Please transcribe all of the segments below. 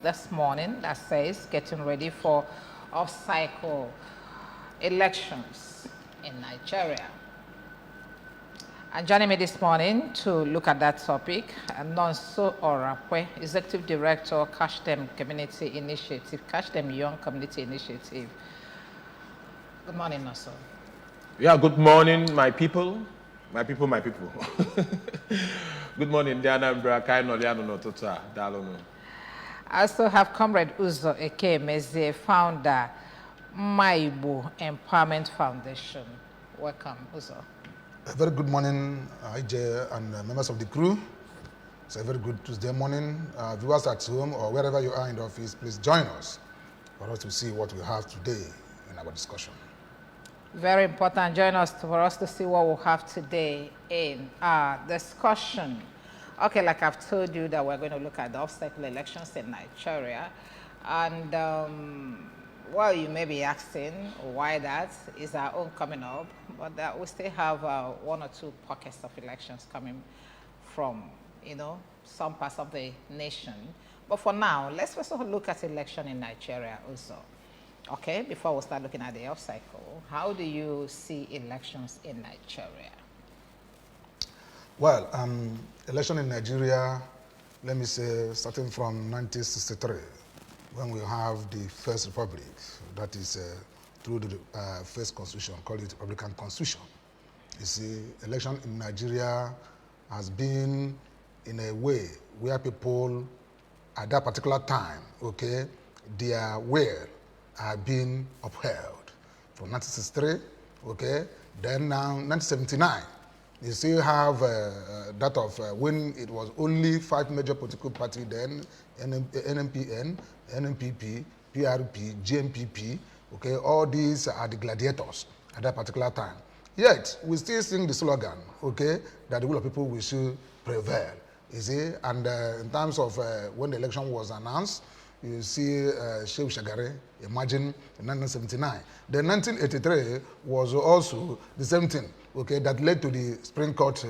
this morning that says getting ready for off-cycle elections in Nigeria. And joining me this morning to look at that topic, Nonso Orapwe, Executive Director, Catch Them Community Initiative, Catch Them Young Community Initiative. Good morning, Nonso. Yeah, good morning, my people. My people. Good morning, Diana Brakaino, Liano Notota, Dalono. I also have Comrade Uzo Ekemeze, founder, Maibu Empowerment Foundation. Welcome, Uzo. A very good morning, IJ and members of the crew. It's a very good Tuesday morning. Viewers at home or wherever you are in the office, please join us for us to see what we have today in our discussion. Very important. Join us for us to see what we'll have today in our discussion. Okay, like I've told you that we're going to look at the off-cycle elections in Nigeria. And, well, you may be asking why that is our own coming up, but we still have one or two pockets of elections coming from, some parts of the nation. But for now, let's first of all look at election in Nigeria also. Okay, before we start looking at the off-cycle, how do you see elections in Nigeria? Well, election in Nigeria, let me say, starting from 1963, when we have the first republic, that is through the first constitution, called it Republican Constitution. You see, election in Nigeria has been in a way where people at that particular time, okay, their will are being upheld. From 1963, okay, then now 1979, you still have that of when it was only 5 major political parties then, NMPN, NMPP, PRP, GMPP, okay, all these are the gladiators at that particular time. Yet, we still sing the slogan, okay, that the will of people will still prevail, you see, and in terms of when the election was announced, you see Sheikh Shagari, imagine in 1979. Then 1983 was also the same thing, okay, that led to the Supreme Court,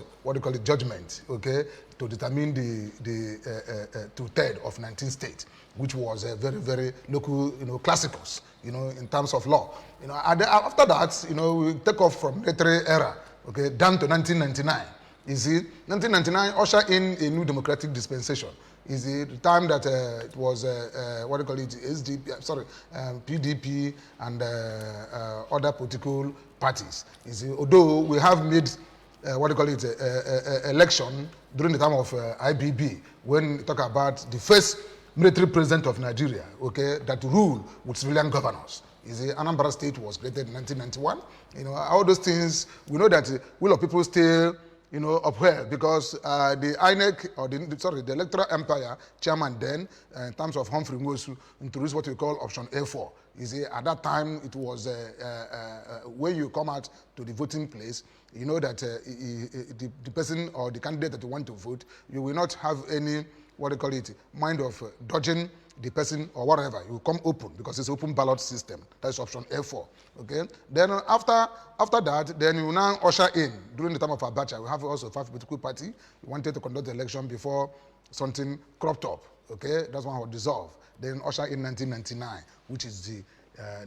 judgment, okay, to determine the two-thirds of 19 states, which was a very, very local, classicals, in terms of law. After that, we take off from the military era, okay, down to 1999. You see, 1999 ushered in a new democratic dispensation. Is the time that it was PDP and other political parties. You see, although we have made election during the time of IBB, when we talk about the first military president of Nigeria, okay, that ruled with civilian governors. You see, Anambra State was created in 1991. All those things, we know that will of people still upheld, because the INEC, or the Electoral Empire chairman then, in terms of Humphrey Nwosu, introduced what we call option A4. You see, at that time, it was when you come out to the voting place, you know that the person or the candidate that you want to vote, you will not have any, mind of dodging the person or whatever. You come open, because it's open ballot system. That's option A4. Okay. Then after that, then you now usher in during the time of Abacha. We have also 5 political party. We wanted to conduct the election before something cropped up. Okay, that's one was dissolved. Then usher in 1999, which is the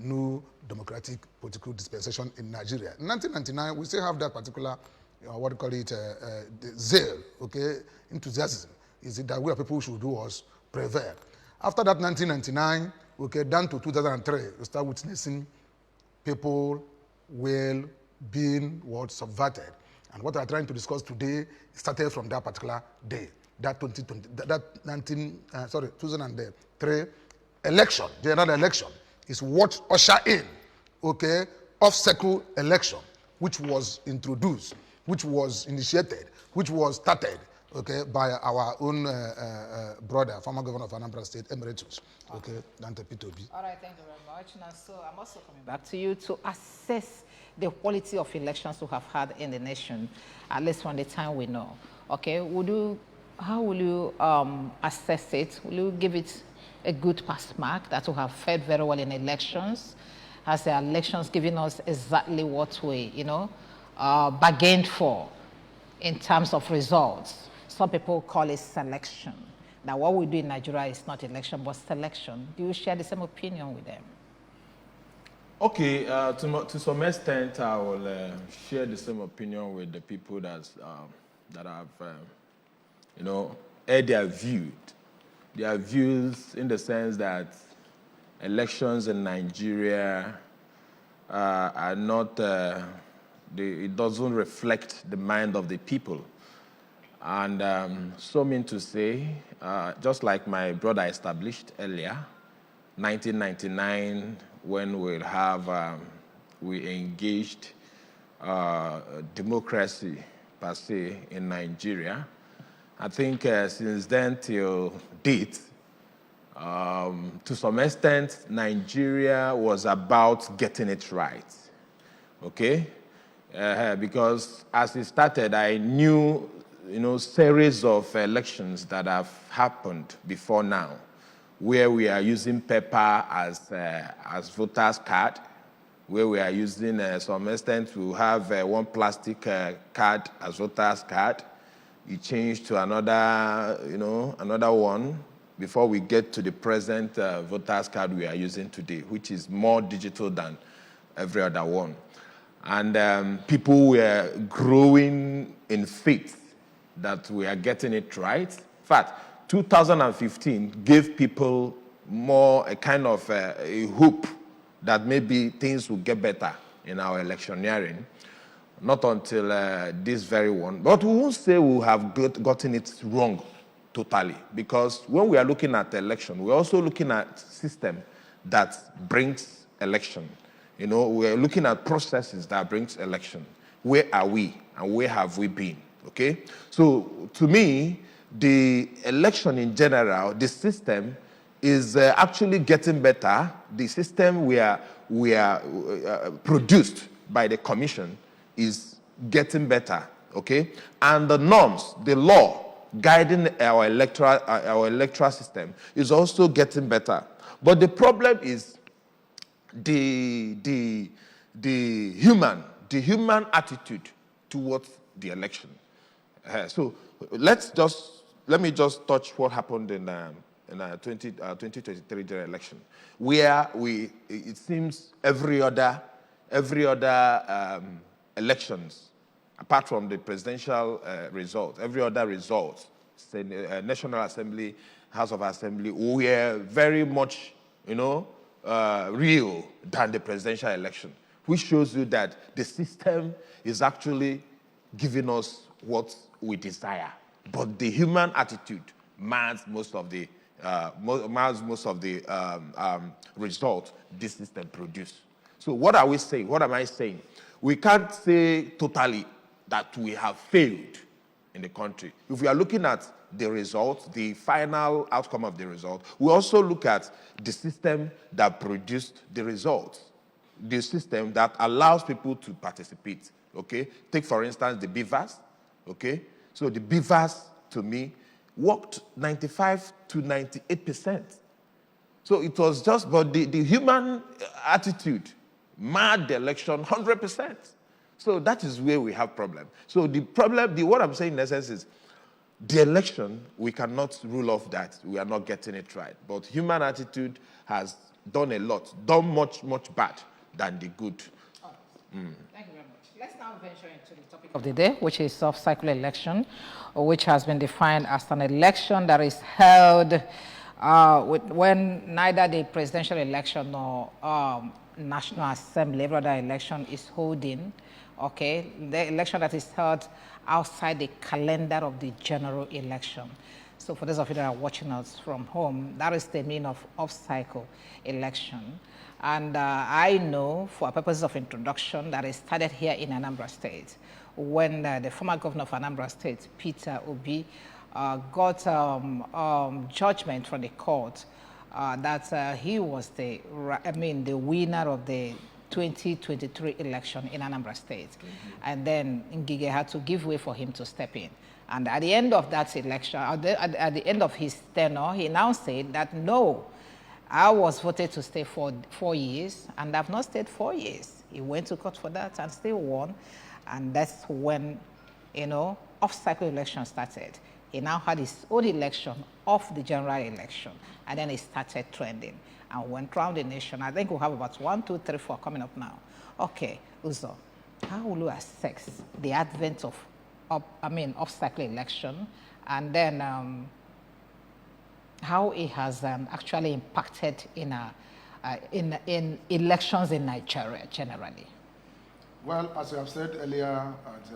new democratic political dispensation in Nigeria. In 1999, we still have that particular, the zeal, okay, enthusiasm. Is it that we are people who should do us prevail? After that 1999, okay, down to 2003, we start witnessing people will being subverted. And what we are trying to discuss today started from that particular day, that 2003 election, general election, is what usher in, okay, off-cycle election, which was introduced, which was initiated, which was started, okay, by our own brother, former governor of Anambra State, Emeritus, okay, Dante P2B. All right, thank you very much. Now, so I'm also coming back to you to assess the quality of elections we have had in the nation, at least from the time we know. Okay, how will you assess it? Will you give it a good pass mark that we have fared very well in elections? Has the elections given us exactly what we, bargained for in terms of results? Some people call it selection. that what we do in Nigeria is not election but selection. Do you share the same opinion with them? Okay, to some extent, I will share the same opinion with the people that have, heard their views in the sense that elections in Nigeria are not, it doesn't reflect the mind of the people. And so mean to say, just like my brother established earlier, 1999, when we engaged democracy per se in Nigeria. I think since then till date, to some extent, Nigeria was about getting it right, okay? Because as it started, I knew, series of elections that have happened before now, where we are using paper as voters' card, where we are using, some extent, we have one plastic card as voters' card. You change to another, another one before we get to the present voters' card we are using today, which is more digital than every other one. And people were growing in faith that we are getting it right. In fact, 2015 gave people more a kind of a hope that maybe things will get better in our electioneering. Not until this very one. But we won't say we have gotten it wrong totally, because when we are looking at the election, we're also looking at system that brings election. We're looking at processes that brings election. Where are we and where have we been? Okay? So to me, the election in general, the system is actually getting better. The system we are produced by the commission is getting better, okay? And the norms, the law guiding our electoral system is also getting better. But the problem is the human attitude towards the election. So let me just touch what happened in 2023 general election, where it seems every other elections, apart from the presidential result, every other result, National Assembly, House of Assembly, were very much, real than the presidential election, which shows you that the system is actually giving us what we desire. But the human attitude mars most of the result this system produced. So what are we saying? What am I saying? We can't say totally that we have failed in the country. If we are looking at the result, the final outcome of the result, we also look at the system that produced the results, the system that allows people to participate, okay? Take, for instance, the beavers, okay? So the beavers, to me, worked 95 to 98%. So it was just, but the human attitude marred the election 100%. So that is where we have problem. So the problem, what I'm saying in essence is, the election, we cannot rule off that we are not getting it right. But human attitude has done a lot, done much, much bad than the good. Thank you very much. Let's now venture into the topic of the day, which is off-cycle election, which has been defined as an election that is held when neither the presidential election nor National Assembly, every other election is holding, okay, the election that is held outside the calendar of the general election. So for those of you that are watching us from home, that is the meaning of off-cycle election. And I know, for purposes of introduction, that it started here in Anambra State, when the former governor of Anambra State, Peter Obi, got judgment from the court that he was the winner of the 2023 election in Anambra State. And then Ngige had to give way for him to step in. And at the end of that election, at the end of his tenure, he now said that, no, I was voted to stay for 4 years, and I've not stayed 4 years. He went to court for that and still won. And that's when, off-cycle election started. he now had his own election of the general election, and then it started trending and went around the nation. I think we have about 1, 2, 3, 4 coming up now. Okay, Uzo, how will you assess the advent of off-cycle election, and then how it has actually impacted in elections in Nigeria generally? Well, as you have said earlier at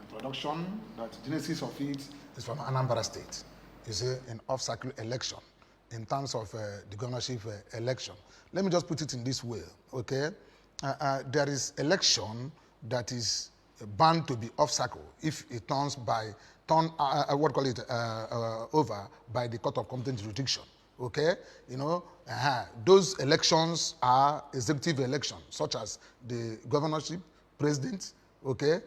introduction, that the genesis of it is from Anambra State. You see, an off-cycle election in terms of the governorship election. Let me just put it in this way, okay? There is election that is bound to be off-cycle if it turns over by the court of competent jurisdiction. Okay, those elections are executive elections, such as the governorship, president. Okay,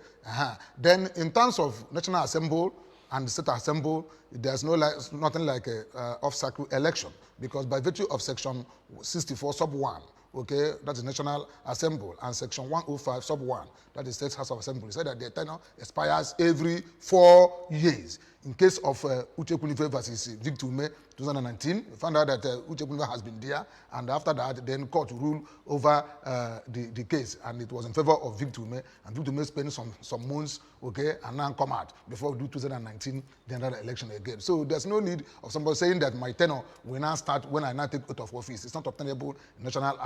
then in terms of National Assembly and the State Assembly, there's nothing like a off-cycle election, because by virtue of Section 64 sub 1. Okay, that is National Assembly, and Section 105 sub 1, that is State House of Assembly, said that the tenure expires every 4 years. In case of Uche Kunife versus Victor Ume 2019, we found out that Uche Kunife has been there, and after that, then court ruled over the case, and it was in favor of Victor Ume, and Victor Ume spent some months, okay, and now come out before we do 2019 general election again. So there's no need of somebody saying that my tenure will now start when I now take oath of office. It's not obtainable in National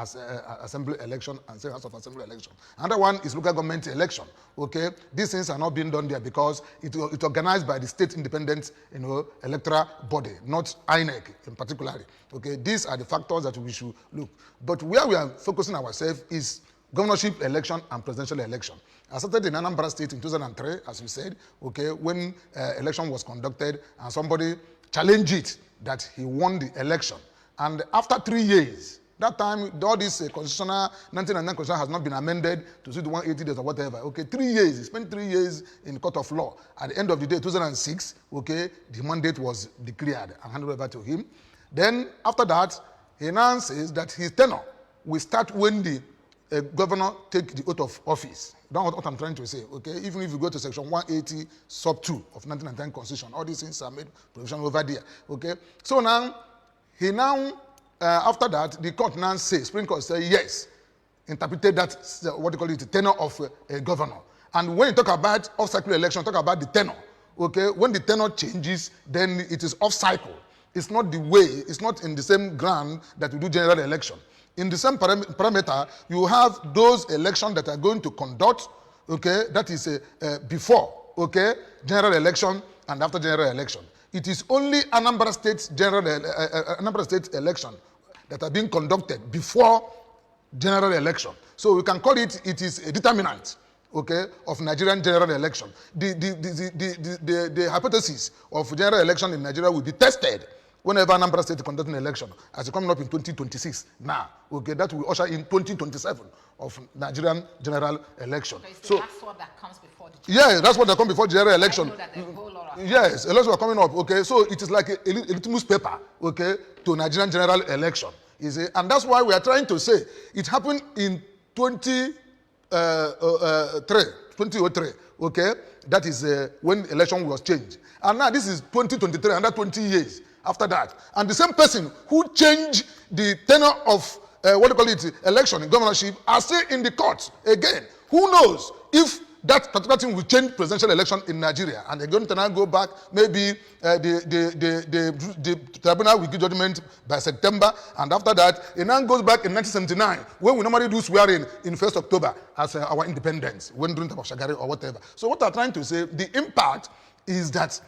Assembly election and State House of Assembly election. Another one is local government election. Okay, these things are not being done there because it's organized by the state independent, electoral body, not INEC in particular. Okay, these are the factors that we should look. But where we are focusing ourselves is governorship election and presidential election. I started in Anambra State in 2003, as we said, okay, when election was conducted and somebody challenged it that he won the election. And after 3 years, that time, all this constitutional, 1999 constitution has not been amended to suit 180 days or whatever. Okay, 3 years. He spent 3 years in court of law. At the end of the day, 2006, okay, the mandate was declared and handed over to him. Then, after that, he now says that his tenure will start when the governor take the oath of office. That's what I'm trying to say, okay? Even if you go to section 180 sub 2 of 1999 constitution, all these things are made provision over there, okay? So now, after that, the court now says, Supreme Court says, yes, interpreted that, what they call it, the tenure of a governor. And when you talk about off-cycle election, talk about the tenure, okay? When the tenure changes, then it is off-cycle. It's not the way, it's not in the same ground that we do general election. In the same parameter, you have those elections that are going to conduct, okay, that is before, okay, general election and after general election. It is only Anambra State election that are being conducted before general election. So we can call it is a determinant, okay, of Nigerian general election. The hypothesis of general election in Nigeria will be tested whenever Anambra State conducts an election, as it's coming up in 2026 now, okay, that will usher in 2027 of Nigerian general election. So that's what that comes before the yeah, that's what that comes before general election. I know that a whole lot of yes, elections are coming up, okay, so it is like a litmus paper, okay, to Nigerian general election, you see, and that's why we are trying to say it happened in 2003, okay, that is when election was changed, and now this is 2023, under 20 years. After that, and the same person who changed the tenure of election in governorship are still in the court again. Who knows if that particular thing will change presidential election in Nigeria, and they're going to now go back. Maybe the tribunal will give judgment by September, and after that, it now goes back in 1979 when we normally do swearing in 1st October as our independence, when during the time of Shagari or whatever. So what I'm trying to say, the impact is that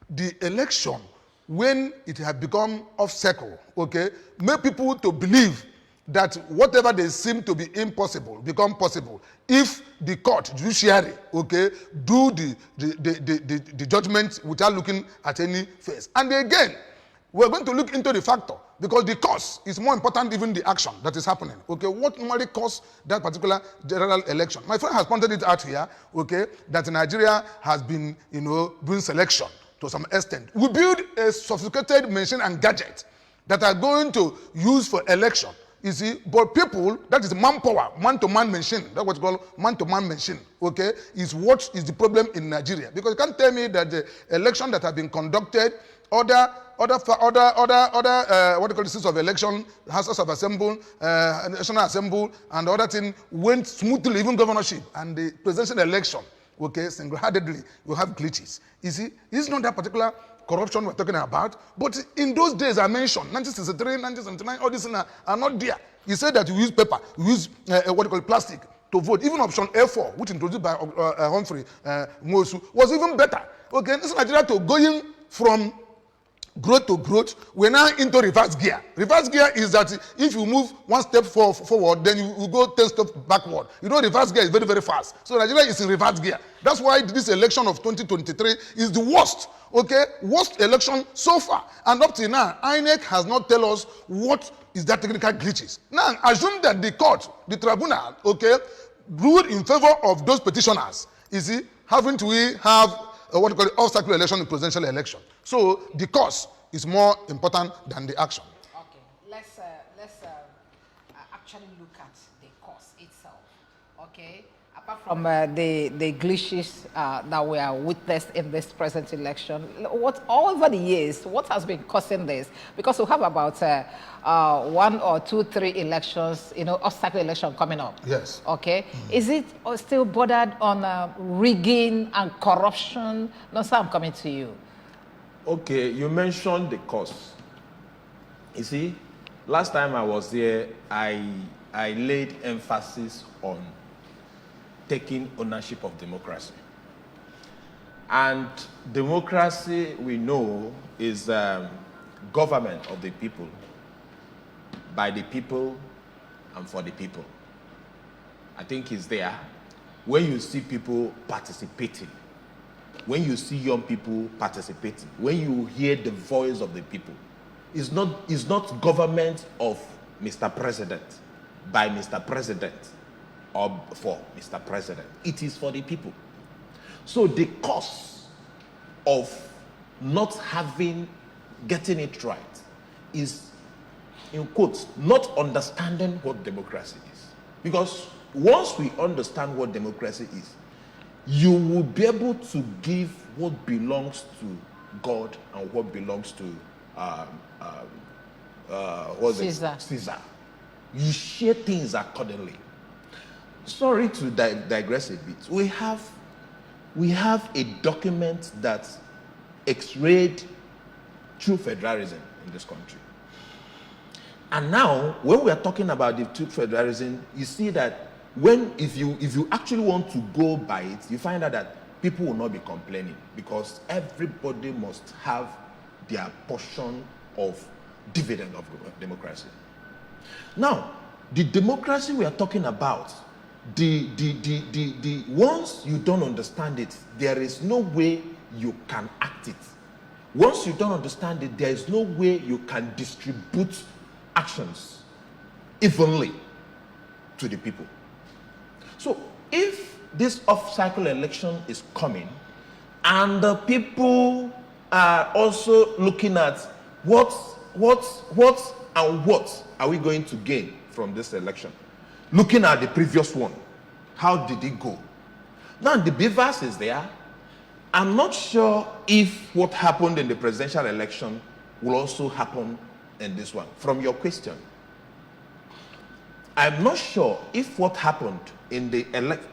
the election, when it had become off-cycle, okay, make people to believe that whatever they seem to be impossible become possible if the court, judiciary, okay, do the judgment without looking at any face. And again, we're going to look into the factor, because the cause is more important even the action that is happening. Okay, what normally caused that particular general election? My friend has pointed it out here, okay, that Nigeria has been, doing selection to some extent. We build a sophisticated machine and gadget that are going to use for election. You see, but people, that is manpower, man-to-man machine, that's what's called man-to-man machine, okay, is what is the problem in Nigeria. Because you can't tell me that the election that have been conducted, other what do you call the seats of election, houses of assembly, national assembly, and other thing went smoothly, even governorship, and the presidential election, okay, single-handedly, you have glitches. You see, it's not that particular corruption we're talking about, but in those days I mentioned, 1963, 1979, all these are not there. You said that you use paper, you use plastic to vote. Even option A4, which introduced by Humphrey Mosu, was even better. Okay, this is Nigeria to going from growth to growth. We're now into reverse gear. Reverse gear is that if you move one step forward, then you go 10 steps backward. You know, reverse gear is very, very fast. So Nigeria is in reverse gear. That's why this election of 2023 is the worst, okay, worst election so far. And up to now, INEC has not tell us what is that technical glitches. Now, assume that the court, the tribunal, okay, ruled in favor of those petitioners. You see, haven't we have obstacle election in presidential election? So the cause is more important than the action. Okay, let's actually look at the cause itself. Okay, apart from the glitches that we are witnessed in this present election, what over the years, what has been causing this? Because we have about 1 or 2, 3 elections, you know, obstacle election coming up. Yes. Okay. Is it still bordered on rigging and corruption? No, sir, I'm coming to you. Okay, you mentioned the cause. You see, last time I was here, I laid emphasis on taking ownership of democracy. And democracy, we know, is government of the people, by the people, and for the people. I think it's there. When you see people participating, when you see young people participating, when you hear the voice of the people, it's not government of Mr. President, by Mr. President, or for Mr. President. It is for the people. So the cause of not getting it right is, in quotes, not understanding what democracy is. Because once we understand what democracy is, you will be able to give what belongs to God and what belongs to Caesar. You share things accordingly. Sorry to digress a bit. We have a document that x-rayed true federalism in this country. And now, when we are talking about the true federalism, you see that if you actually want to go by it, you find out that people will not be complaining because everybody must have their portion of dividend of democracy. Now, the democracy we are talking about, once you don't understand it, there is no way you can act it. Once you don't understand it, there is no way you can distribute actions evenly to the people. So if this off-cycle election is coming and the people are also looking at what are we going to gain from this election, looking at the previous one, how did it go? Now the beavers is there. I'm not sure if what happened in the presidential election will also happen in this one. From your question, I'm not sure if what happened in the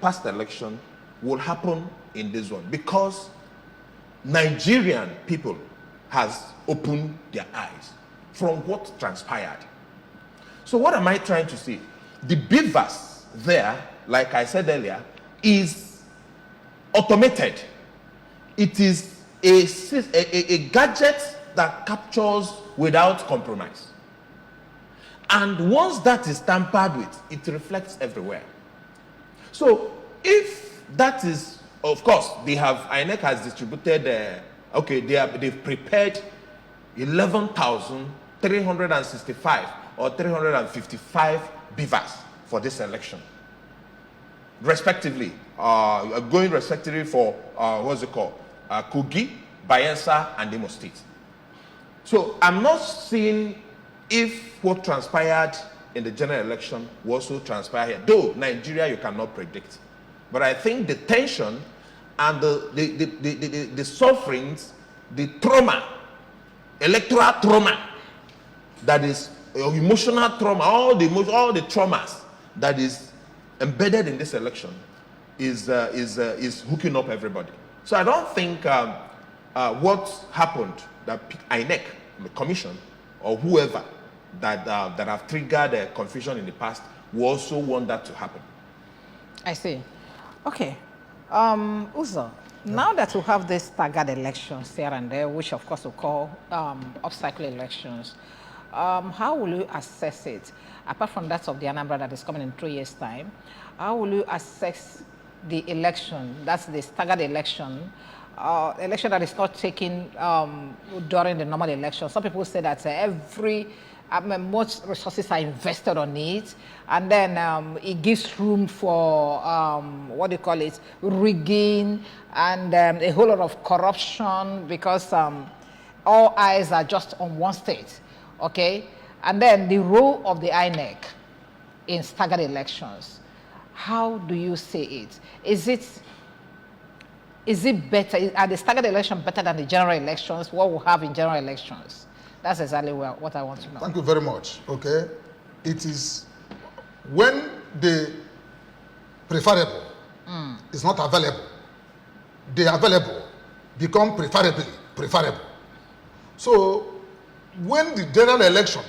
past election will happen in this one, because Nigerian people has opened their eyes from what transpired. So what am I trying to say? The beavers there, like I said earlier, is automated. It is a gadget that captures without compromise. And once that is tampered with, it reflects everywhere. So if that is, of course, INEC has distributed, they've prepared 11,365 or 355 beavers for this election, respectively, going respectively for, Kogi, Bayelsa, and Imo State. So I'm not seeing if what transpired in the general election will also transpire here. Though Nigeria you cannot predict. But I think the tension and the sufferings, the trauma, electoral trauma, that is emotional trauma, all the traumas that is embedded in this election is hooking up everybody. So I don't think what happened, that INEC, the commission, or whoever that have triggered confusion in the past will also want that to happen. I see. Okay. Uzo, now that we have these staggered elections here and there, which of course we call obstacle elections, how will you assess it? Apart from that of the Anambra that is coming in 3 years' time, how will you assess the election, that's the staggered election, election that is not taken during the normal election? Some people say that much resources are invested on it, and then it gives room for rigging and a whole lot of corruption, because all eyes are just on one state, okay? And then the role of the INEC in staggered elections, how do you see it? Is it better? Are the staggered elections better than the general elections, what we have in general elections? That's exactly what I want to know. Thank you very much. Okay, it is when the preferable is not available, the available become preferable. So when the general election,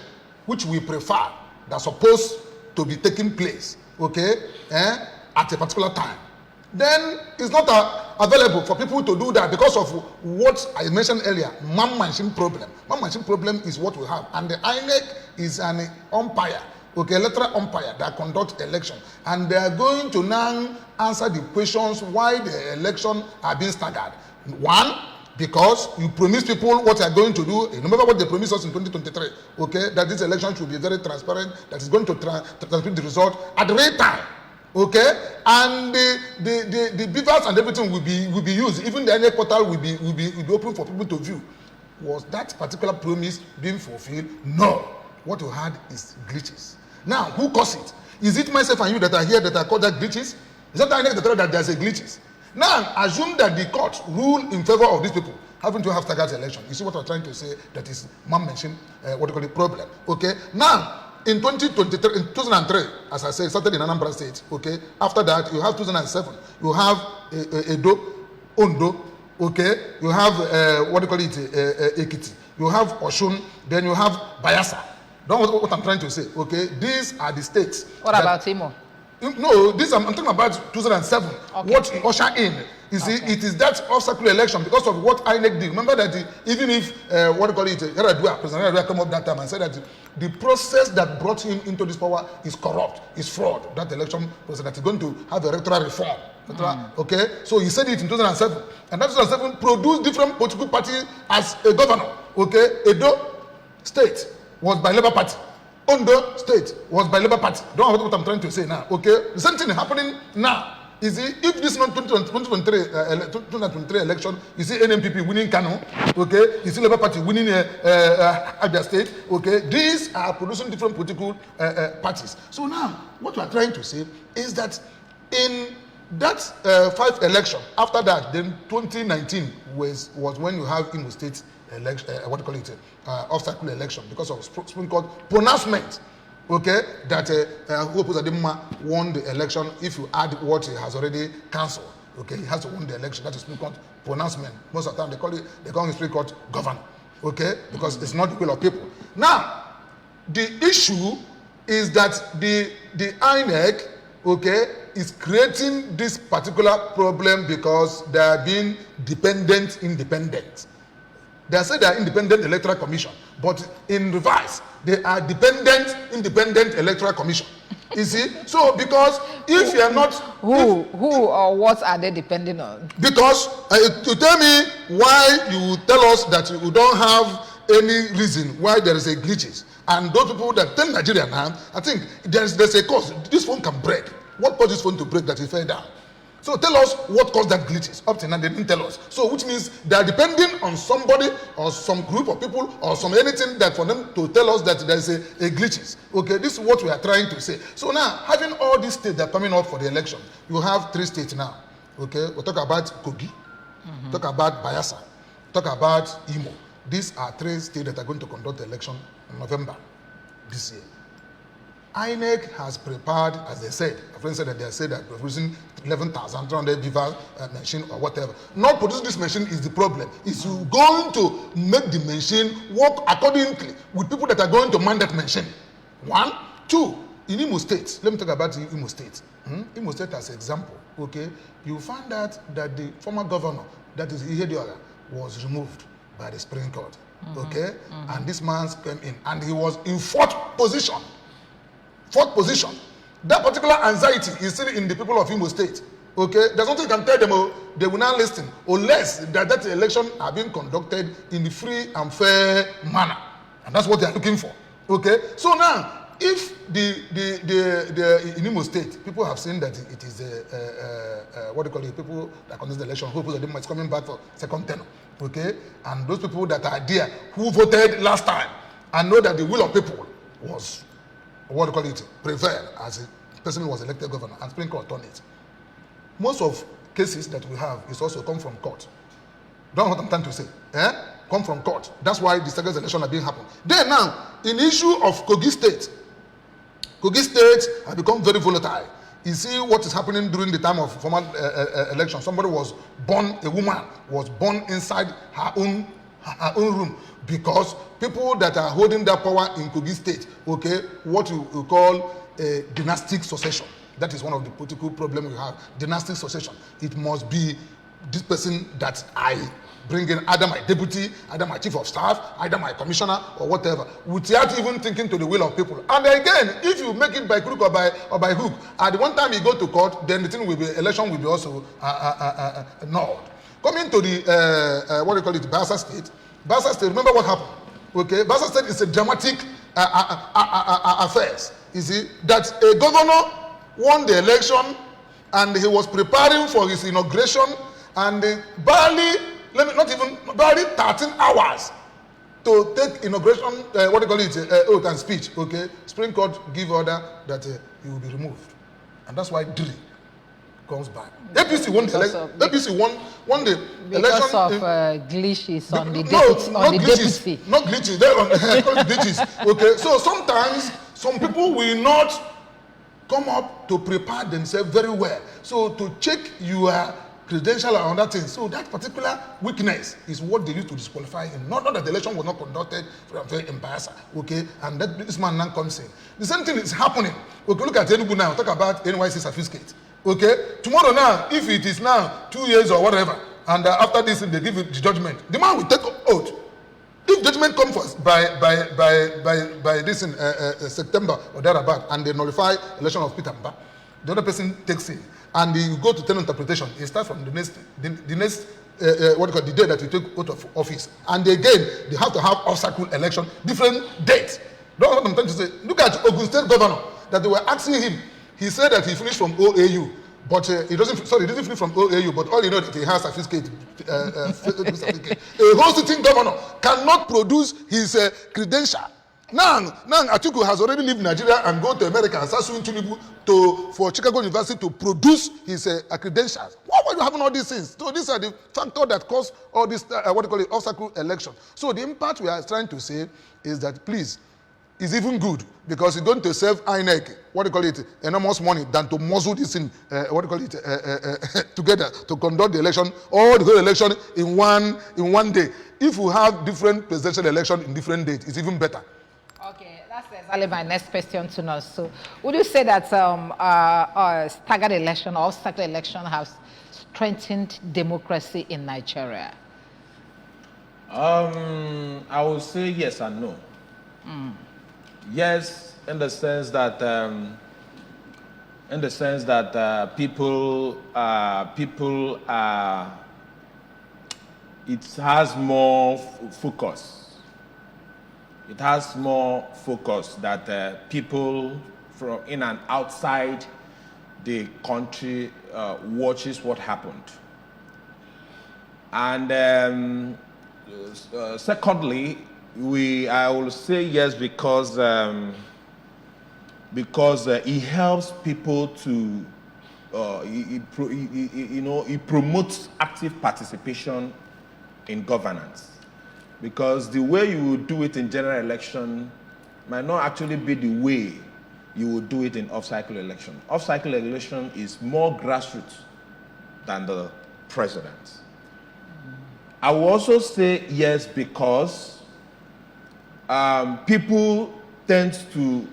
which we prefer, that's supposed to be taking place, okay, at a particular time, then it's not available for people to do that because of what I mentioned earlier, man-machine problem. Man-machine problem is what we have. And the INEC is an umpire, okay, electoral umpire that conducts election. And they are going to now answer the questions why the election are being staggered. One, because you promise people what they are going to do. Remember what they promised us in 2023, okay, that this election should be very transparent, that is going to transmit the result at the right time. Okay, and the beavers and everything will be used. Even the INEC portal will be open for people to view. Was that particular promise being fulfilled? No. What we had is glitches. Now, who caused it? Is it myself and you that are here that are called that glitches? Is that the INEC that tell that there's a glitches? Now, assume that the court rule in favor of these people having to have staggered election. You see what I'm trying to say? That is, Mom mentioned problem. Okay, now. In 2003, as I said, started in Anambra State, okay? After that, you have 2007. You have Edo, Ondo, okay? You have, Ekiti. You have Oshun, then you have Bayelsa. Don't know what I'm trying to say, okay? These are the states. What about Imo? No, I'm talking about 2007. Okay. What usher in, you see, it is that obstacle election because of what INEC did. Remember that even if, President Yaradua came up that time and said that the process that brought him into this power is corrupt, is fraud. That election process that is going to have a electoral reform. Okay, so he said it in 2007. And that 2007 produced different political parties as a governor. Okay, Edo State was by Labour Party. Ondo State was by Labour Party. Don't know what I'm trying to say now. Okay, the same thing happening now. Is it, if this 2023 election, you see NMPP winning Kano, okay, you see Labour Party winning Abia State, okay, these are producing different political parties. So now, what we are trying to say is that in that 5th election, after that, then 2019 was when you have Imo State election, obstacle election because of Supreme Court pronouncement. Okay, that Uzodimma won the election if you add what he has already cancelled. Okay, he has to win the election. That is Supreme Court pronouncement. Most of the time they call it Supreme Court governor. Okay, because it's not the will of people. Now, the issue is that the INEC, okay, is creating this particular problem because they are being independent. They say they are independent electoral commission, but in reverse, they are independent electoral commission. You see? So, because if you are not... Who or what are they depending on? Because to tell me why you tell us that you don't have any reason why there is a glitches. And those people that tell Nigerian now, I think there's a cause. This phone can break. What caused this phone to break that it fell down? So tell us what caused that glitches. Up to now, they didn't tell us. So which means they are depending on somebody or some group of people or some anything that for them to tell us that there is a glitches. Okay, this is what we are trying to say. So now, having all these states that are coming up for the election, you have 3 states now. Okay, we'll talk about Kogi, talk about Bayelsa, talk about Imo. These are 3 states that are going to conduct the election in November this year. INEC has prepared, as they said, a friend said that they said that producing 11,200 Viva machine or whatever. Not producing this machine is the problem. Is you going to make the machine work accordingly with people that are going to man that machine. 1, 2, in Imo State, let me talk about Imo State. Imo State as an example, okay, you find out that the former governor, that is Ihedioga, was removed by the Supreme Court, okay, and this man came in, and he was in 4th position. 4th position. That particular anxiety is still in the people of Imo State. Okay, there's nothing you can tell them. Oh, they will not listen unless that election are being conducted in the free and fair manner, and that's what they are looking for. Okay, so now if the in Imo State, people have seen that it is what do you call it? People that contest the election, people that is coming back for 2nd term. Okay, and those people that are there who voted last time and know that the will of people was what do you call it, prevail as a person who was elected governor and Supreme Court on it. Most of cases that we have is also come from court. Don't know what I'm trying to say. Come from court. That's why the second election are being happened. Then now, in the issue of Kogi State has become very volatile. You see what is happening during the time of formal election. Somebody was born, a woman was born inside her own room, because people that are holding that power in Kogi State, okay, what you call a dynastic succession. That is one of the political problems we have, dynastic succession. It must be this person that I bring in, either my deputy, either my chief of staff, either my commissioner or whatever, without even thinking to the will of people. And again, if you make it by crook or by hook, at the one time you go to court, then the thing will be, election will be also nulled. Coming to the, what do you call it, Bayelsa State. Bayelsa State, remember what happened? Okay, Bayelsa State is a dramatic affairs. You see, that a governor won the election and he was preparing for his inauguration, and barely 13 hours to take inauguration, what do you call it, oath and speech. Okay, Supreme Court give order that he will be removed. And that's why Diri comes back. APC won the election. APC won the election. Because of glitches on the deputy. Not glitches. They call it glitches. Okay. So sometimes some people will not come up to prepare themselves very well. So to check your credential and other things. So that particular weakness is what they used to disqualify him. Not that the election was not conducted in Bayelsa. Okay. And that this man now comes in. The same thing is happening. Okay. Look at Enugu now. Talk about NYC certificate. Okay, tomorrow now, if it is now 2 years or whatever, and after this they give it the judgment, the man will take oath. If judgment comes first by this in September or thereabout, and they nullify election of Peter Mba, the other person takes it, and you go to tenant interpretation. It starts from the next what do you call the day that you take oath of office, and again they have to have off-cycle election, different dates. Don't know what I'm trying to say. Look at Ogun State governor that they were asking him. He said that he finished from OAU, but he didn't finish from OAU, but all you know that he has a certificate. A whole sitting governor cannot produce his credential. Now Atiku has already left Nigeria and go to America and start suing Tinubu for Chicago University to produce his credentials. Why were you having all these things? So these are the factors that cause all this, what do you call it, obstacle election. So the impact we are trying to say is that, please, is even good, because it's going to save INEC, what do you call it, enormous money than to muzzle this in, what do you call it, together to conduct the election, or the whole election in one day. If we have different presidential election in different dates, it's even better. Okay, that's exactly my next question to know. So, would you say that staggered election or staggered election has strengthened democracy in Nigeria? I would say yes and no. Yes, in the sense that people it has more focus. It has more focus that people from in and outside the country watches what happened. And secondly, I will say yes because it helps people to, it promotes active participation in governance. Because the way you would do it in general election might not actually be the way you would do it in off-cycle election. Off-cycle election is more grassroots than the president. I will also say yes because people tend to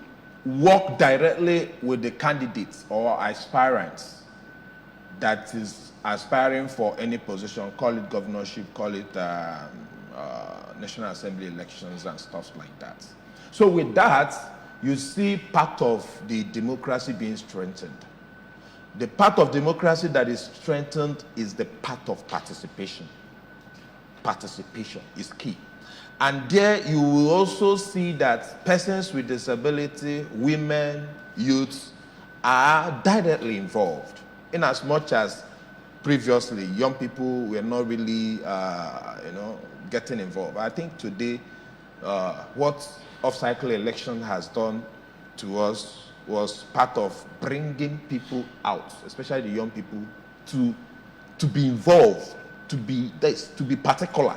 work directly with the candidates or aspirants that is aspiring for any position, call it governorship, call it National Assembly elections and stuff like that. So with that, you see part of the democracy being strengthened. The part of democracy that is strengthened is the part of participation. Participation is key. And there you will also see that persons with disability, women, youths are directly involved. In as much as previously young people were not really getting involved. I think today what off-cycle election has done to us was part of bringing people out, especially the young people, to be involved, to be particular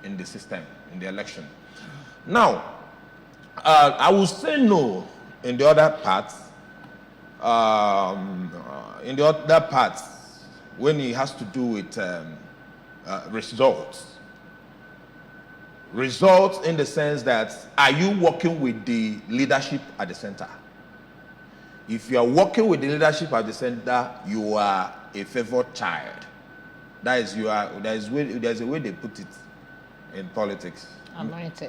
in the system, in the election. Now, I will say no in the other parts. When it has to do with results. Results in the sense that, are you working with the leadership at the center? If you are working with the leadership at the center, you are a favored child. There's a way they put it in politics.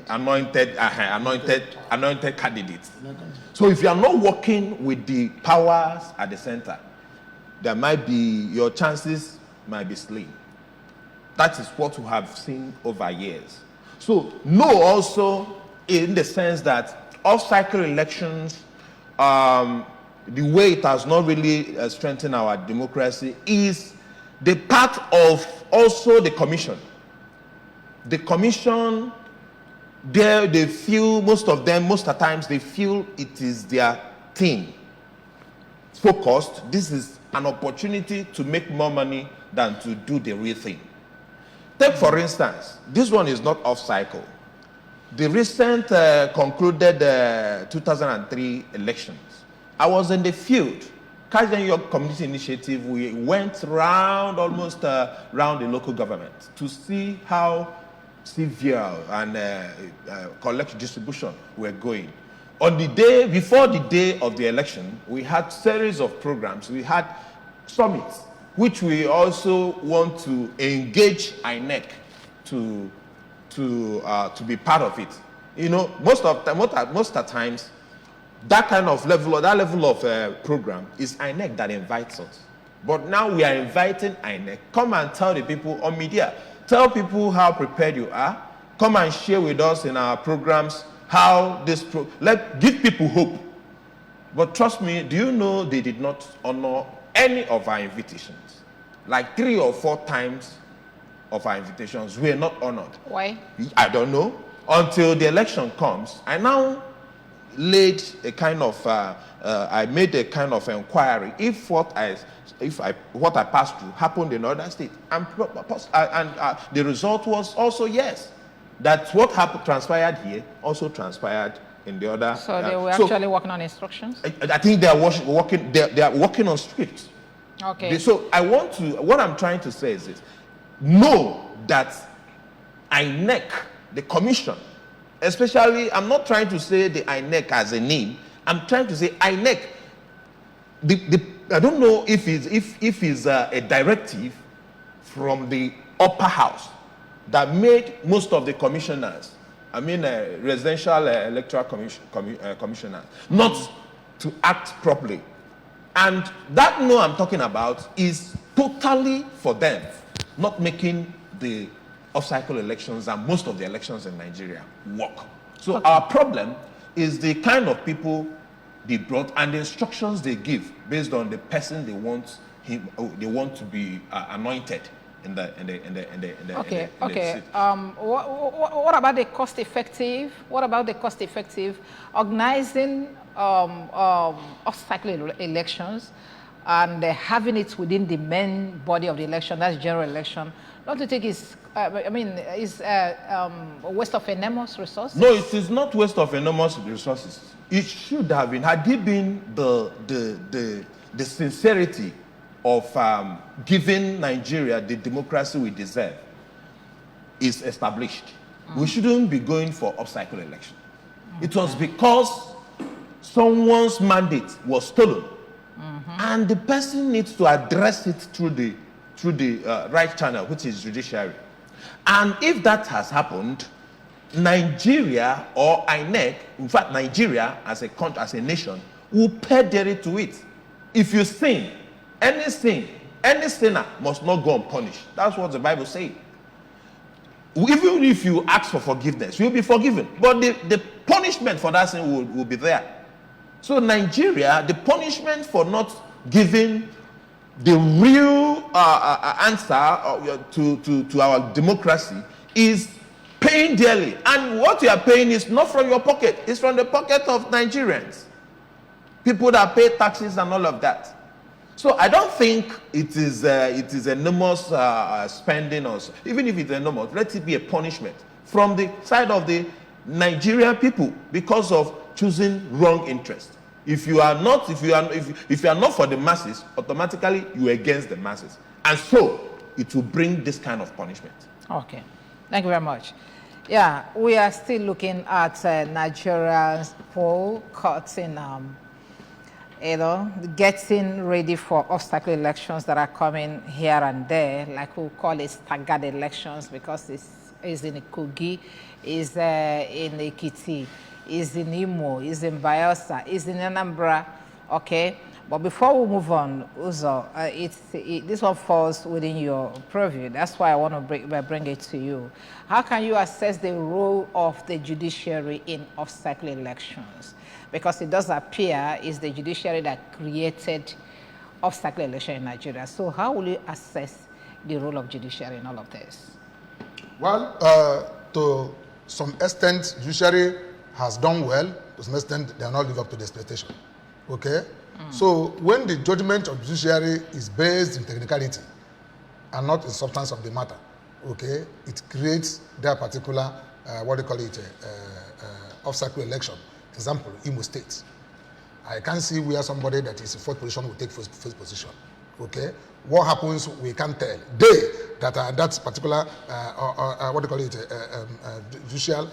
Anointed candidates. So if you are not working with the powers at the center, your chances might be slim. That is what we have seen over years. So no, also in the sense that off-cycle elections, the way it has not really strengthened our democracy is the part of also the commission. The commission, there they feel, most of the times they feel it is their thing. Focused, this is an opportunity to make more money than to do the real thing. Take for instance, this one is not off cycle. The recent concluded 2003 elections. I was in the field. Kaizen York Community Initiative, we went almost around the local government to see how severe and collection distribution were going. On the day, before the day of the election, we had series of programs. We had summits, which we also want to engage INEC to be part of it. You know, most of the times, that level of program is INEC that invites us. But now we are inviting INEC. Come and tell the people on media. Tell people how prepared you are. Come and share with us in our programs how give people hope. But trust me, do you know they did not honor any of our invitations? Like 3 or 4 times of our invitations were not honored. Why? I don't know. Until the election comes, I now laid a kind of I made a kind of inquiry if what I passed through happened in other states, and the result was also yes, that what transpired here also transpired in the other. So they were actually working on instructions. I think they are working. They are working on scripts. Okay. So what I'm trying to say is this: know that INEC, the commission, especially, I'm not trying to say the INEC as a name. I'm trying to say INEC. I don't know if it's a directive from the upper house that made most of the commissioners, residential electoral commissioners, not to act properly. And that no I'm talking about is totally for them, not making the off-cycle elections and most of the elections in Nigeria work. So our problem is the kind of people be brought and the instructions they give based on the person they want to be anointed in the Okay. seat. What about the cost effective? What about the cost effective organizing obstacle elections and having it within the main body of the election, that's general election? Don't you think it's a waste of enormous resources? No, it is not waste of enormous resources. It should have been, had it been the sincerity of giving Nigeria the democracy we deserve is established. We shouldn't be going for obstacle election. It was because someone's mandate was stolen, and the person needs to address it through the right channel, which is judiciary. And if that has happened, Nigeria or INEC, in fact Nigeria as a country, as a nation, will pay dearly to it. If you sin, any sinner must not go unpunished. That's what the Bible says. Even if you ask for forgiveness, you'll be forgiven. But the punishment for that sin will be there. So Nigeria, the punishment for not giving the real answer to our democracy is paying dearly. And what you are paying is not from your pocket. It's from the pocket of Nigerians. People that pay taxes and all of that. So I don't think it is enormous spending, or even if it's enormous, let it be a punishment from the side of the Nigerian people because of choosing wrong interest. If you are not for the masses, automatically you are against the masses, and so it will bring this kind of punishment. Okay, thank you very much. Yeah, we are still looking at Nigeria's poll cuts in getting ready for obstacle elections that are coming here and there, like we call it staggered elections, because it's in Kogi, it's in Ekiti, it's in Imo, it's in Bayelsa, it's in Anambra, okay? But before we move on, Uzo, this one falls within your purview. That's why I want to bring it to you. How can you assess the role of the judiciary in obstacle elections? Because it does appear it's the judiciary that created obstacle election in Nigeria. So how will you assess the role of judiciary in all of this? Well, to some extent, judiciary has done well. To some extent, they are not live up to the expectation. Okay? So when the judgment of judiciary is based in technicality and not in substance of the matter, okay, it creates that particular, obstacle election. Example, Imo State. I can't see where somebody that is in fourth position will take first position. Okay? What happens, we can't tell. They that are that particular, judicial,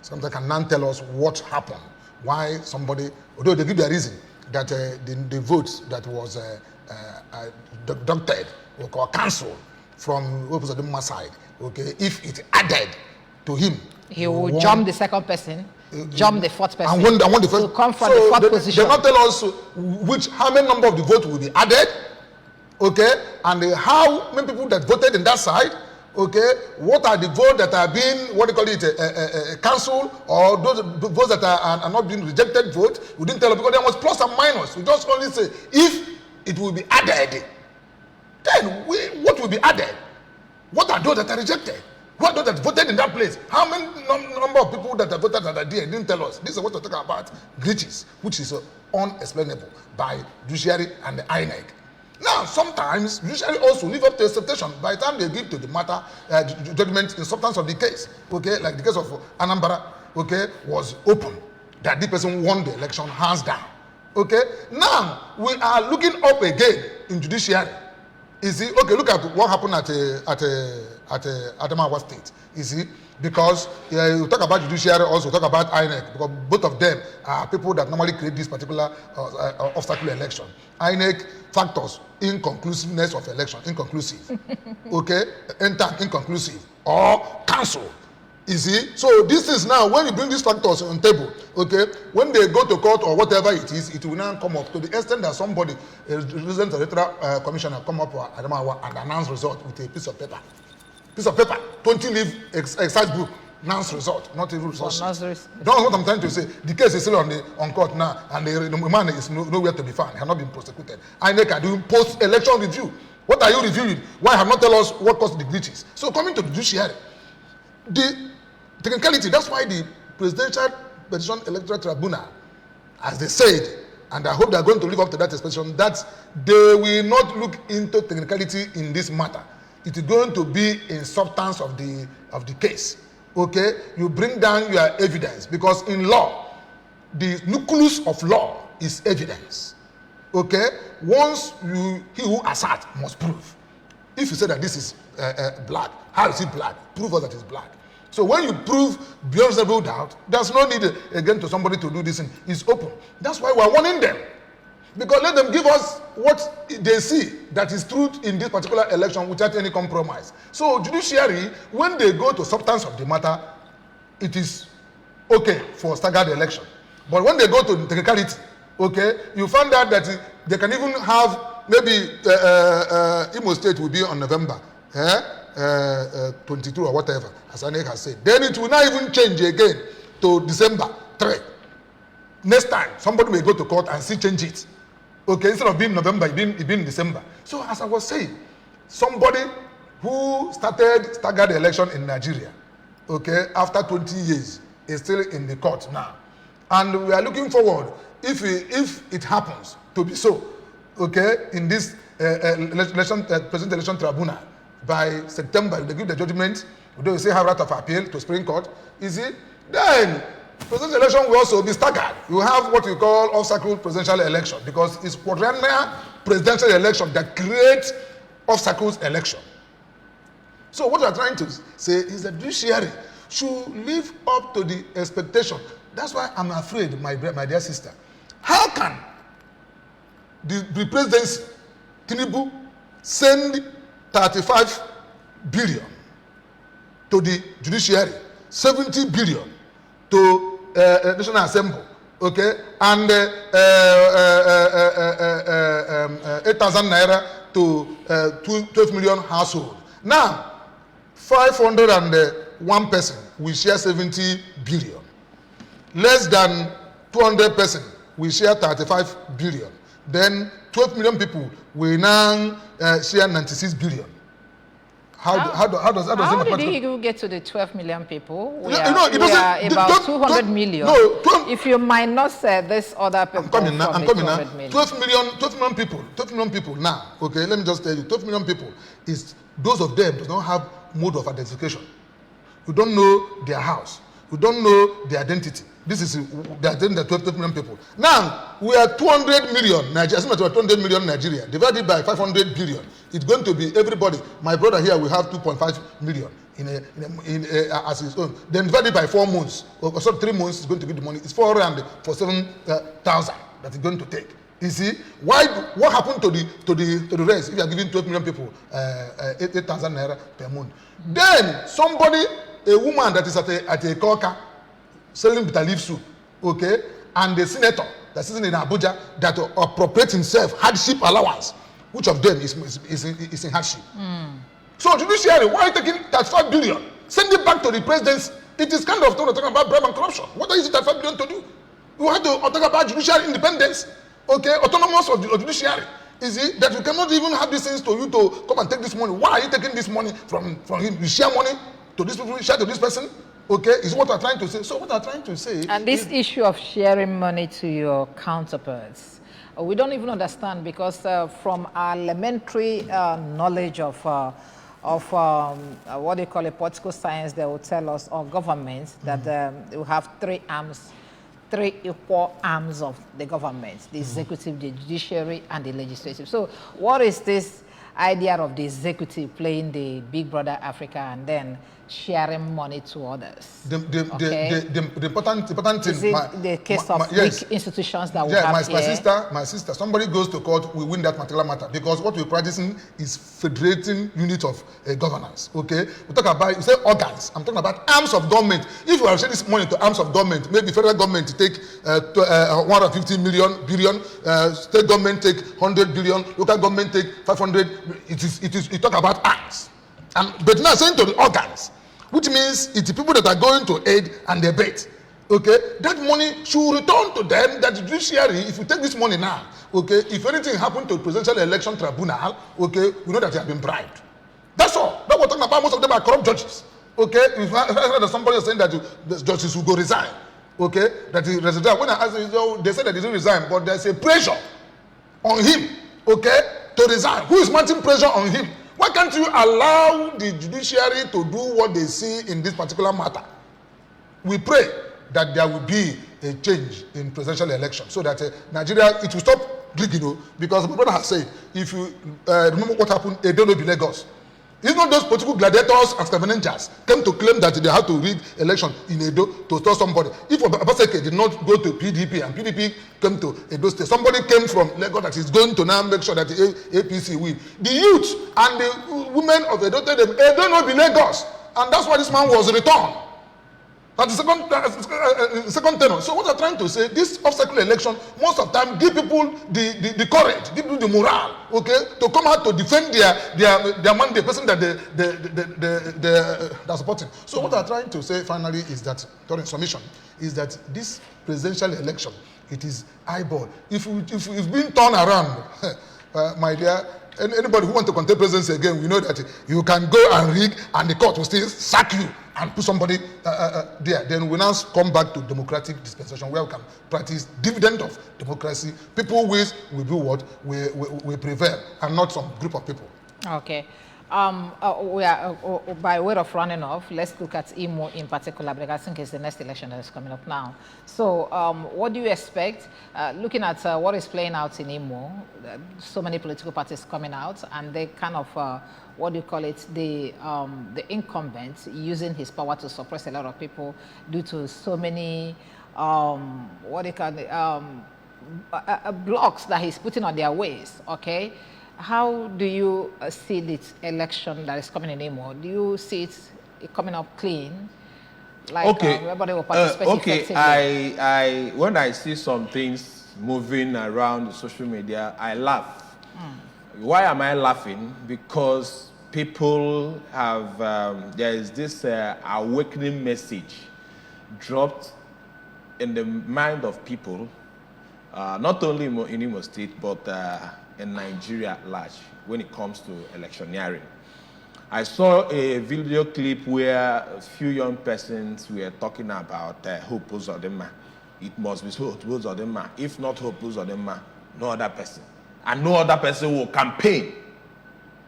sometimes can now tell us what happened. Why somebody, although they give their reason that the votes that was deducted or cancelled from Obuzodimma side, okay, if it added to him, he will jump the second person. Jump the fourth person. And won the first. To come from the fourth position. They not tell us how many number of the vote will be added, okay, and how many people that voted in that side, okay. What are the votes that are being cancelled, or those votes that are not being rejected vote? We didn't tell us because there was plus and minus. We just only say if it will be added, then what will be added? What are those that are rejected? What those that voted in that place? How many number of people that have voted that are there didn't tell us? This is what we're talking about, glitches, which is unexplainable by judiciary and the INEC. Now, sometimes judiciary also live up to expectation by the time they give to the matter judgment in substance of the case. Okay, like the case of Anambra, okay, was open that the person won the election hands down. Okay, now we are looking up again in judiciary. You see, okay, look at what happened at Adamawa State. You see, because you talk about judiciary, also talk about INEC, because both of them are people that normally create this particular obstacle election. INEC factors inconclusiveness of election, inconclusive. Okay, inconclusive or cancel. You see, so this is now when you bring these factors on table, okay, when they go to court or whatever it is, it will now come up to the extent that somebody, a resident electoral commissioner, come up and announce result with a piece of paper, 20 leaf exercise book Nance result, not even result. That's What I'm trying to say. The case is still on court now, and the man is nowhere to be found. He has not been prosecuted. INEC are doing post-election review. What are you reviewing? Why have not tell us what caused the glitches? So coming to the judiciary, the technicality, that's why the Presidential Petition Electoral Tribunal, as they said, and I hope they are going to live up to that expression, that they will not look into technicality in this matter. It is going to be in substance of the case. Okay, you bring down your evidence, because in law, the nucleus of law is evidence. Okay, once he who asserts must prove. If you say that this is black, how is it black? Prove us that it's black. So when you prove beyond reasonable doubt, there's no need again to somebody to do this thing. It's open. That's why we're warning them. Because let them give us what they see that is truth in this particular election without any compromise. So judiciary, when they go to substance of the matter, it is okay for staggered election. But when they go to the technicality, okay, you find out that they can even have maybe Imo State will be on November 22 or whatever, as Anek has said. Then it will not even change again to December 3. Next time, somebody may go to court and see change it. Okay, instead of being November, it being December. So as I was saying, somebody who started staggered election in Nigeria, okay, after 20 years, is still in the court now. And we are looking forward, if it happens to be so, okay, in this President Election Tribunal, by September, they give the judgment, they will say have right of appeal to Supreme Court, you see, then presidential election will also be staggered. You have what we call off-cycle presidential election, because it's quadrennial presidential election that creates off-cycles election. So what we are trying to say is that judiciary should live up to the expectation. That's why I'm afraid, my dear sister. How can the presidency, Tinubu, send 35 billion to the judiciary, 70 billion to National Assembly, okay, and 8,000 naira to 12 million household. Now, 501 person will share 70 billion. Less than 200 person will share 35 billion. Then 12 million people will now share 96 billion. How did he get to the 12 million people? We it are doesn't. about 200 million. No, if you minus this other people, I'm coming now. 12 million people now. Okay, let me just tell you, 12 million people is those of them do not have mode of identification. You don't know their house. You don't know their identity. This is the identity of 12 million people. Now, we are 200 million Nigeria. Assume that we are 200 million Nigeria. Divided by 500 billion. It's going to be everybody. My brother here will have 2.5 million as his own. Then divided by 4 months. Or so 3 months is going to be the money. It's 447,000 that is going to take. You see, what happened to the rest if you are giving 12 million people 8,000 naira per month? Then somebody, a woman that is at a coca selling bitter leaf soup, okay, and the senator that's sitting in Abuja that appropriates himself hardship allowance, which of them is in hardship? So judiciary, why are you taking 35 billion? Send it back to the presidency. It is kind of talking about bribe and corruption. What are you using 35 billion to do? You have to talk about judiciary independence, okay, autonomous of the judiciary. Is it that you cannot even have these things to you to come and take this money? Why are you taking this money from him? You share money to this people, share to this person? Okay, is what I'm trying to say. So what I'm trying to say, and this issue of sharing money to your counterparts, we don't even understand, because from our elementary knowledge of what they call a political science, they will tell us, or governments, that you have 3 arms, 3 equal arms of the government: the executive, the judiciary, and the legislative. So what is this idea of the executive playing the big brother Africa and then sharing money to others? The important thing. Is it the case of yes, weak institutions that we yeah, have here? my sister, somebody goes to court, we win that particular matter, because what we're practicing is federating unit of governance. Okay, we talk about, you say organs. I'm talking about arms of government. If you are sharing this money to arms of government, maybe federal government take 150 billion, state government take 100 billion, local government take 500. It is. You talk about arms, but now saying to the organs, which means it's the people that are going to aid and abet. Okay, that money should return to them. That judiciary, if you take this money now, okay, if anything happened to presidential election tribunal, okay, we know that they have been bribed. That's all. That's what we're talking about. Most of them are corrupt judges. Okay, if I heard that somebody is saying that the justice will go resign, okay, that he resign. When I asked them, they said that he didn't resign, but there's a pressure on him, okay, to resign. Who is mounting pressure on him? Why can't you allow the judiciary to do what they see in this particular matter? We pray that there will be a change in presidential election so that Nigeria, it will stop rigging, because my brother has said, if you remember what happened, Edo no be Lagos. It's not those political gladiators and scavenengers came to claim that they have to rig election in Edo to stop somebody. If Obaseki did not go to PDP and PDP came to Edo State, somebody came from Lagos that is going to now make sure that the APC win. The youth and the women of Edo told them, Edo no be Lagos. And that's why this man was returned. At the second tenor. So what I'm trying to say, this off-cycle election, most of the time, give people the courage, give people the morale, okay, to come out to defend their man, the person that they're supporting. So what I'm trying to say finally is that, during submission, is that this presidential election, it is eyeball. If it's been turned around, my dear, anybody who wants to contest presidency again, we know that you can go and rig and the court will still sack you and put somebody there. Then we now come back to democratic dispensation where we can practice dividend of democracy. People will do what? We prevail, and not some group of people. Okay. We are, by way of running off, let's look at Imo in particular, because I think it's the next election that is coming up now. So what do you expect, looking at what is playing out in Imo, so many political parties coming out, and they kind of, what do you call it, the incumbent using his power to suppress a lot of people due to so many, what do you call it, blocks that he's putting on their ways, okay? How do you see this election that is coming in Imo? Do you see it coming up clean? Like everybody will participate effectively? When I see some things moving around social media, I laugh. Why am I laughing? Because people have, there is this awakening message dropped in the mind of people, not only in Imo State, but in Nigeria at large when it comes to electioneering. I saw a video clip where a few young persons were talking about Hope Uzodinma. It must be Hope Uzodinma. If not Hope Uzodinma, no other person. And no other person will campaign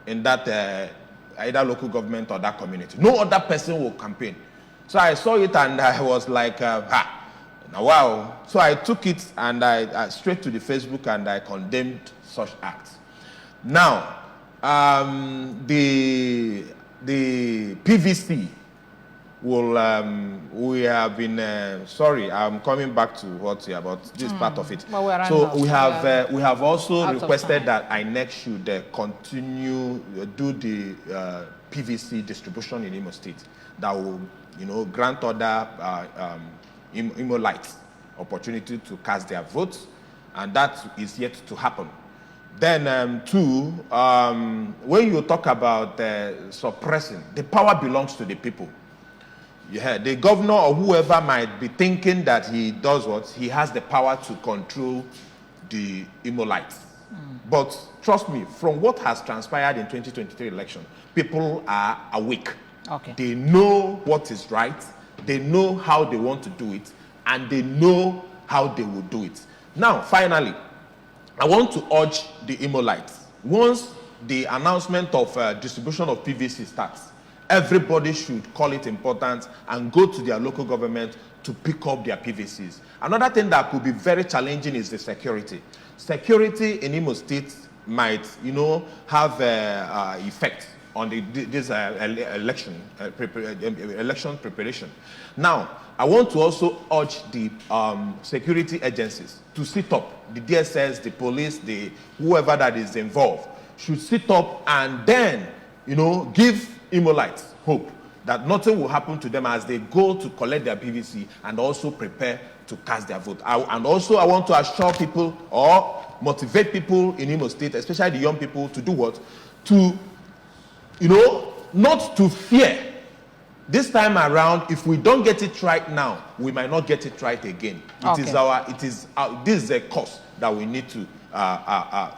in that either local government or that community. No other person will campaign. So I saw it and I was like, wow. So I took it and I straight to the Facebook and I condemned such acts. Now, the PVC will, we have been, sorry, I'm coming back to what here, but this part of it. So we have also requested that INEC should continue, do the PVC distribution in Imo State that will, grant other Imolites opportunity to cast their votes, and that is yet to happen. Then, two, when you talk about suppressing, the power belongs to the people. Yeah, the governor or whoever might be thinking that he does what? He has the power to control the Imolites. But trust me, from what has transpired in 2023 election, people are awake. Okay. They know what is right, they know how they want to do it, and they know how they will do it. Now, finally, I want to urge the Imolites. Once the announcement of distribution of PVC starts, everybody should call it important and go to their local government to pick up their PVCs. Another thing that could be very challenging is the security. Security in Imo State might, have effect on this election preparation. Now, I want to also urge the security agencies to sit up. The DSS, the police, whoever that is involved should sit up and then, give Imolites hope that nothing will happen to them as they go to collect their PVC and also prepare to cast their vote. And also I want to assure people or motivate people in Imo State, especially the young people, to do what? To, not to fear This time around, if we don't get it right now, we might not get it right again. This is a course that we need to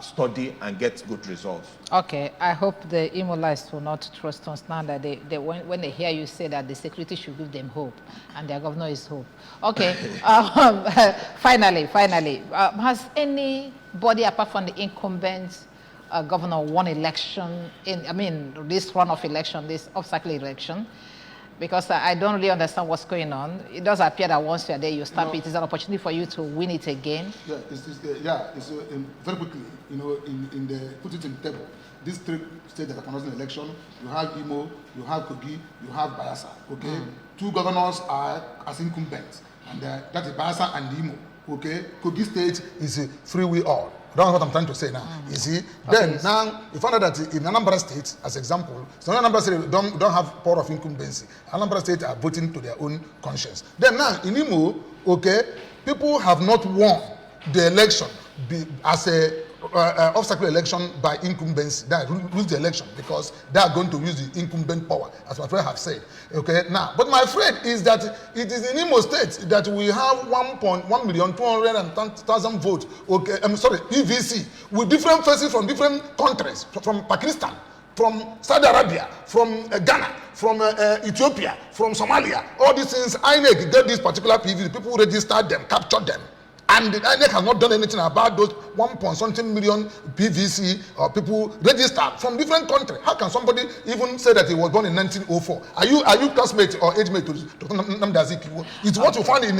study and get good results. Okay, I hope the Imolites will not trust us now that when they hear you say that the security should give them hope and their governor is hope. Okay, finally, has anybody apart from the incumbent governor won election this runoff election, this off-cycle election? Because I don't really understand what's going on. It does appear that once you're there, you stamp it. It's an opportunity for you to win it again. Yeah, very quickly, put it in the table. These three states that are conducting election, you have Imo, you have Kogi, you have Bayelsa, okay? Two governors are as incumbents, and that is Bayelsa and Imo, okay? Kogi state is a free we all. That's what I'm trying to say now. You see, then now you find out that in Anambra State, as example, some Anambra State don't have power of incumbency. Anambra State are voting to their own conscience. Then now in Imo, okay, people have not won the election as a off-cycle election by incumbency. They lose the election because they are going to use the incumbent power, as my friend have said. Okay, now, but my friend is that it is in Imo State that we have 1,200,000 votes. Okay, I'm sorry, PVC with different faces from different countries, from Pakistan, from Saudi Arabia, from Ghana, from Ethiopia, from Somalia. All these things, INEC get this particular PVC. People registered them, captured them. And the INEC has not done anything about those 1.something million PVC people registered from different countries. How can somebody even say that he was born in 1904? Are you classmate or age mate to Namdazi people? It's what you find in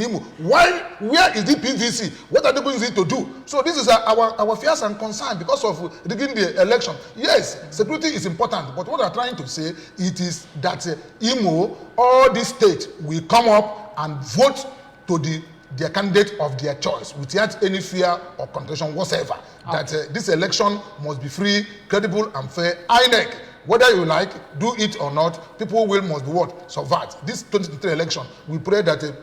Imo. Where is the PVC? What are they going to do? So this is our fears and concern because of rigging the election. Yes, security is important, but what I'm trying to say it is that Imo, all these states will come up and vote to their candidate of their choice without any fear or contention whatsoever. That this election must be free, credible, and fair. INEC, whether you like, do it or not, people must be what? Subvert. This 2023 election, we pray that the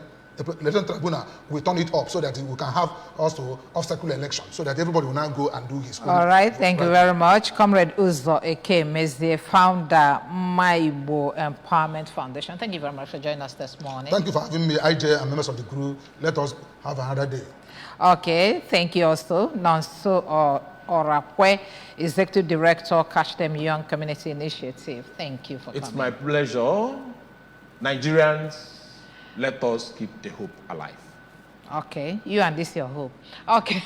election tribunal will turn it up so that we can have also off-cycle election, so that everybody will now go and do his own. All right, thank you very much. Comrade Uzo Ekem is the founder, Maibo Empowerment Foundation. Thank you very much for joining us this morning. Thank you for having me, IJ, and members of the crew. Let us have another day. Okay, thank you also. Nonso Orapwe, Executive Director, Catch Them Young Community Initiative. Thank you for coming. It's my pleasure. Nigerians, let us keep the hope alive. Okay, you and this your hope. Okay.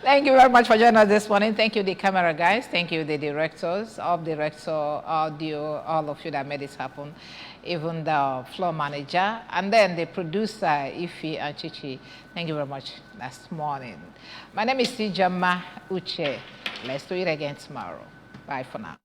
Thank you very much for joining us this morning. Thank you, the camera guys. Thank you, the directors, director, audio, all of you that made it happen. Even the floor manager, and then the producer, Ifi and Chichi. Thank you very much this morning. My name is Sijama Uche. Let's do it again tomorrow. Bye for now.